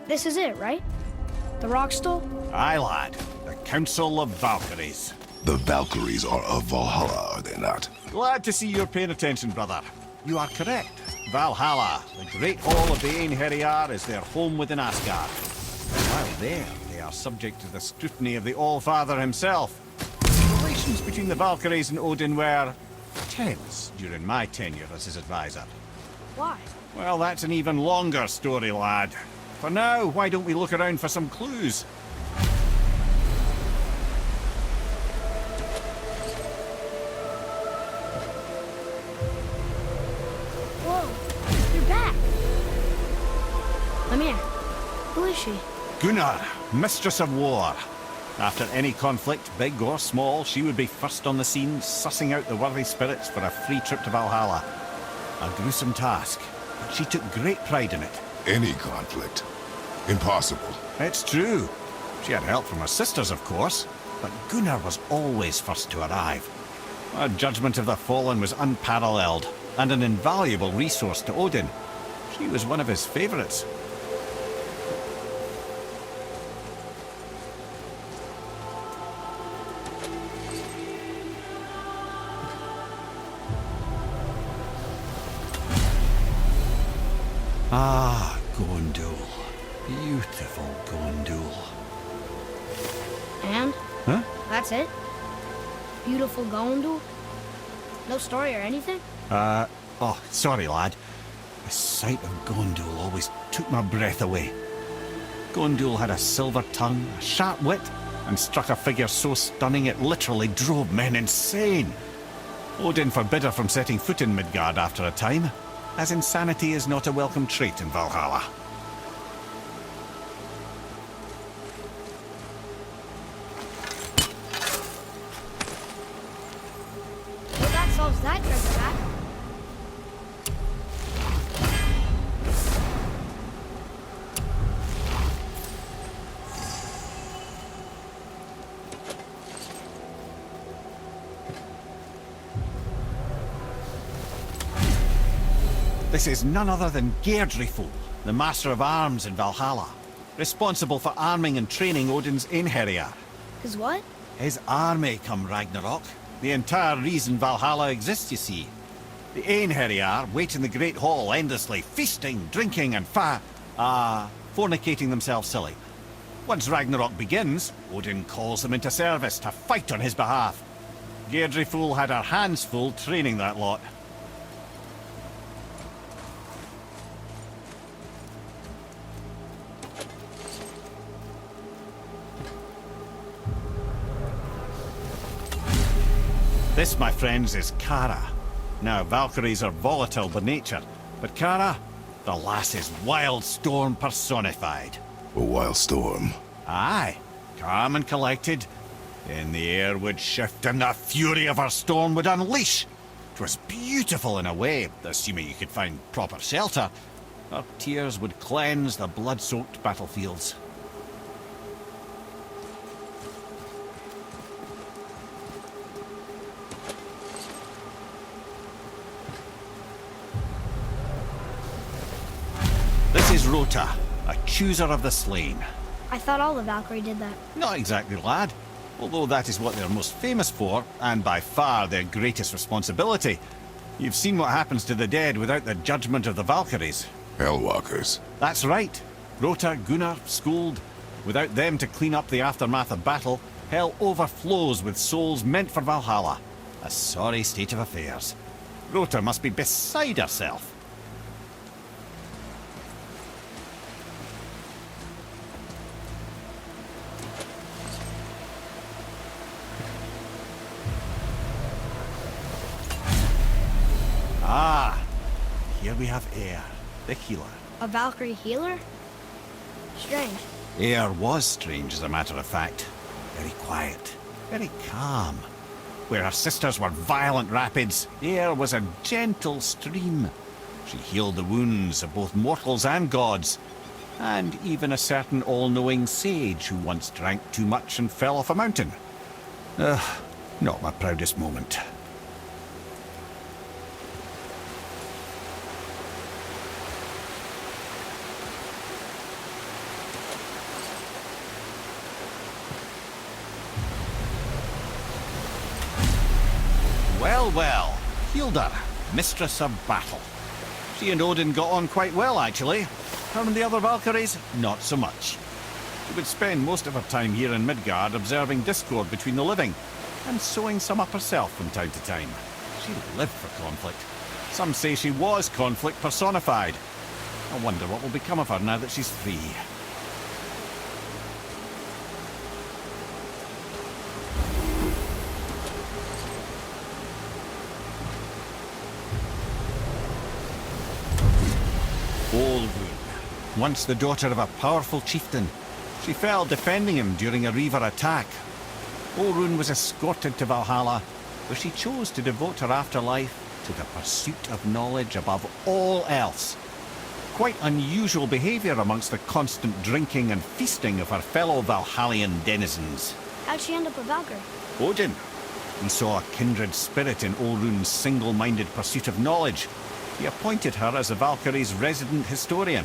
This is it, right? The rock stool? Aye, lad. The Council of Valkyries. The Valkyries are of Valhalla, are they not? Glad to see you're paying attention, brother. You are correct. Valhalla, the great hall of the Einherjar, is their home within Asgard. And while there, they are subject to the scrutiny of the All-Father himself. Relations between the Valkyries and Odin were tense during my tenure as his advisor. Why? Well, that's an even longer story, lad. For now, why don't we look around for some clues? Whoa, you're back. Come here. Who is she? Gunnar, Mistress of War. After any conflict, big or small, she would be first on the scene, sussing out the worthy spirits for a free trip to Valhalla. A gruesome task, but she took great pride in it. Any conflict. Impossible. It's true. She had help from her sisters, of course, but Gunnar was always first to arrive. Her judgment of the fallen was unparalleled, and an invaluable resource to Odin. She was one of his favorites. Ah, Gondul. Beautiful Gondul. And? Huh? That's it? Beautiful Gondul? No story or anything? Oh, sorry, lad. The sight of Gondul always took my breath away. Gondul had a silver tongue, a sharp wit, and struck a figure so stunning it literally drove men insane. Odin forbid her from setting foot in Midgard after a time, as insanity is not a welcome trait in Valhalla. Well, that solves that treasure map. This is none other than Geirdriful, the Master of Arms in Valhalla, responsible for arming and training Odin's Einherjar. Is what? His army come Ragnarok. The entire reason Valhalla exists, you see. The Einherjar wait in the Great Hall endlessly, feasting, drinking, and fornicating themselves silly. Once Ragnarok begins, Odin calls them into service to fight on his behalf. Geirdriful had her hands full training that lot. This, my friends, is Kara. Now, Valkyries are volatile by nature, but Kara, the lass is Wild Storm personified. A wild storm. Aye, calm and collected. Then the air would shift and the fury of her storm would unleash. 'Twas beautiful in a way, assuming you could find proper shelter. Her tears would cleanse the blood-soaked battlefields. This is Rota, a chooser of the slain. I thought all the Valkyrie did that. Not exactly, lad. Although that is what they're most famous for, and by far their greatest responsibility. You've seen what happens to the dead without the judgment of the Valkyries. Hellwalkers. That's right. Rota, Gunnar, Skuld. Without them to clean up the aftermath of battle, hell overflows with souls meant for Valhalla. A sorry state of affairs. Rota must be beside herself. Ah, here we have Eir, the healer. A Valkyrie healer? Strange. Eir was strange, as a matter of fact. Very quiet, very calm. Where her sisters were violent rapids, Eir was a gentle stream. She healed the wounds of both mortals and gods, and even a certain all-knowing sage who once drank too much and fell off a mountain. Not my proudest moment. Well, well. Hilda, mistress of battle. She and Odin got on quite well, actually. Her and the other Valkyries, not so much. She would spend most of her time here in Midgard observing discord between the living, and sewing some up herself from time to time. She lived for conflict. Some say she was conflict personified. I wonder what will become of her now that she's free. Olrun, once the daughter of a powerful chieftain. She fell defending him during a Reaver attack. Olrun was escorted to Valhalla, where she chose to devote her afterlife to the pursuit of knowledge above all else. Quite unusual behaviour amongst the constant drinking and feasting of her fellow Valhallian denizens. How'd she end up a Valkyrie? Odin. He saw a kindred spirit in Olrun's single-minded pursuit of knowledge. He appointed her as the Valkyrie's resident historian.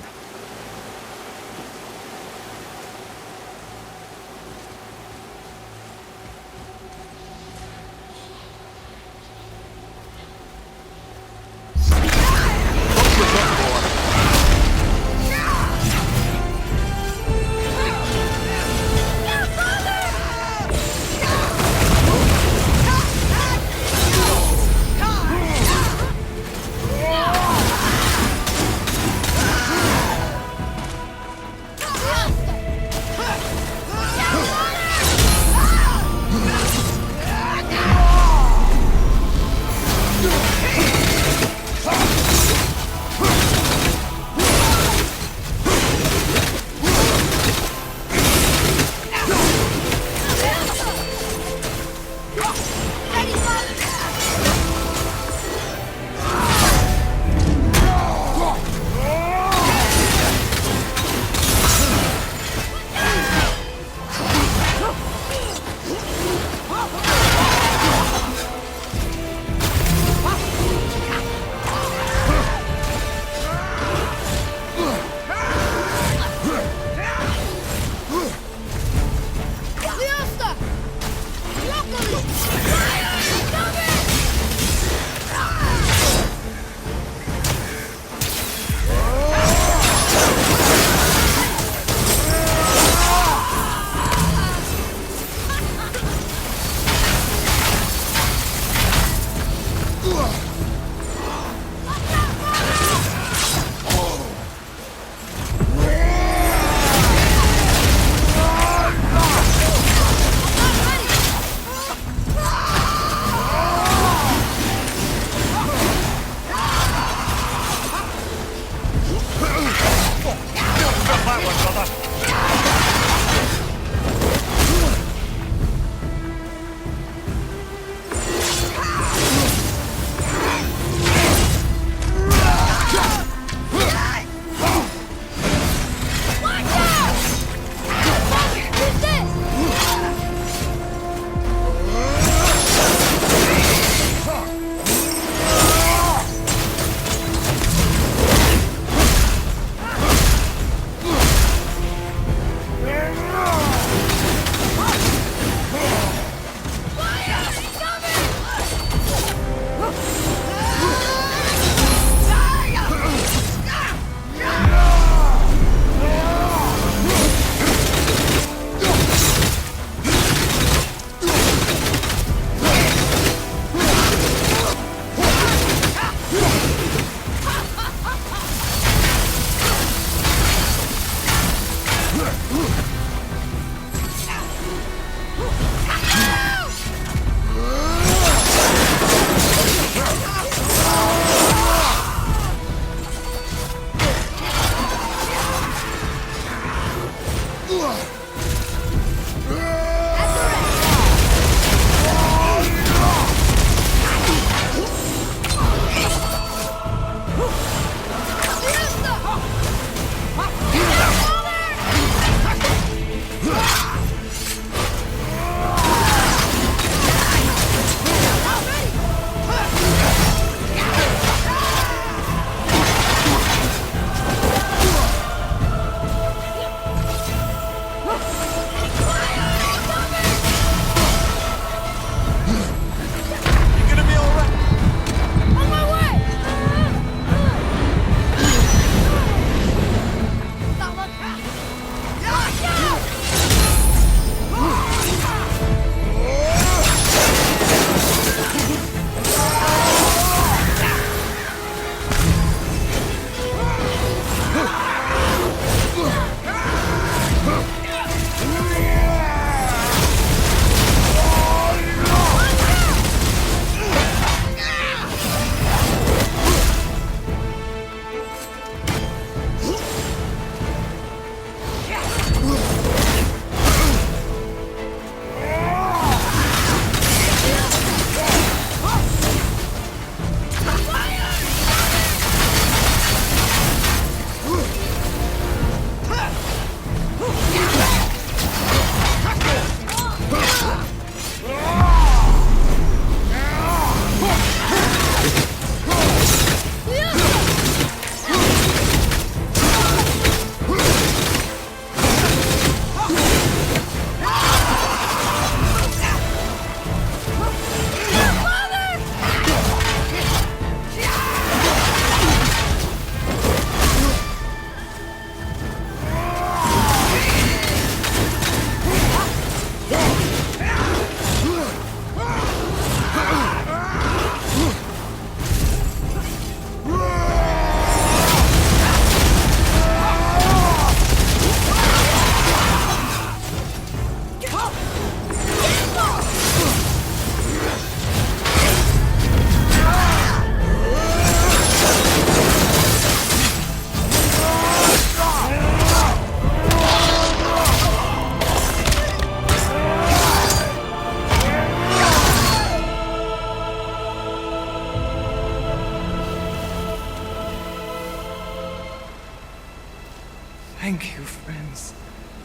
Thank you, friends.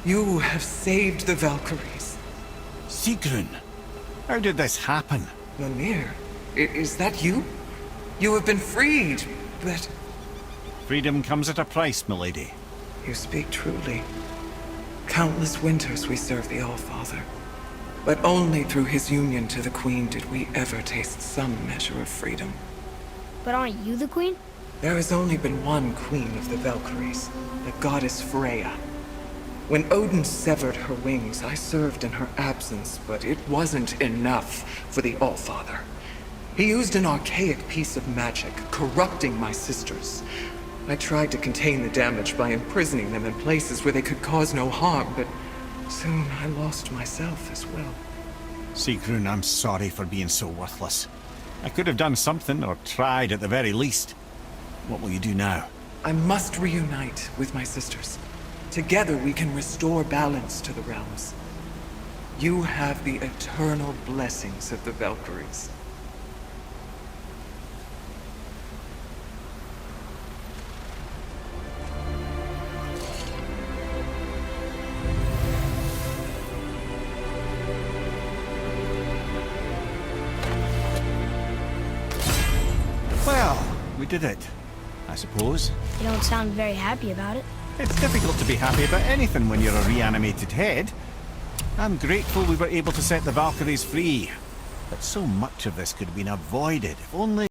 You have saved the Valkyries. Sigrún, how did this happen? Mimir, is that you? You have been freed, but... Freedom comes at a price, milady. You speak truly. Countless winters we served the All-Father. But only through his union to the Queen did we ever taste some measure of freedom. But aren't you the queen? There has only been one Queen of the Valkyries, the goddess Freya. When Odin severed her wings, I served in her absence, but it wasn't enough for the All-Father. He used an archaic piece of magic, corrupting my sisters. I tried to contain the damage by imprisoning them in places where they could cause no harm, but soon I lost myself as well. Sigrún, I'm sorry for being so worthless. I could have done something, or tried at the very least. What will you do now? I must reunite with my sisters. Together we can restore balance to the realms. You have the eternal blessings of the Valkyries. Well, we did it, I suppose. You don't sound very happy about it. It's difficult to be happy about anything when you're a reanimated head. I'm grateful we were able to set the Valkyries free. But so much of this could have been avoided if only...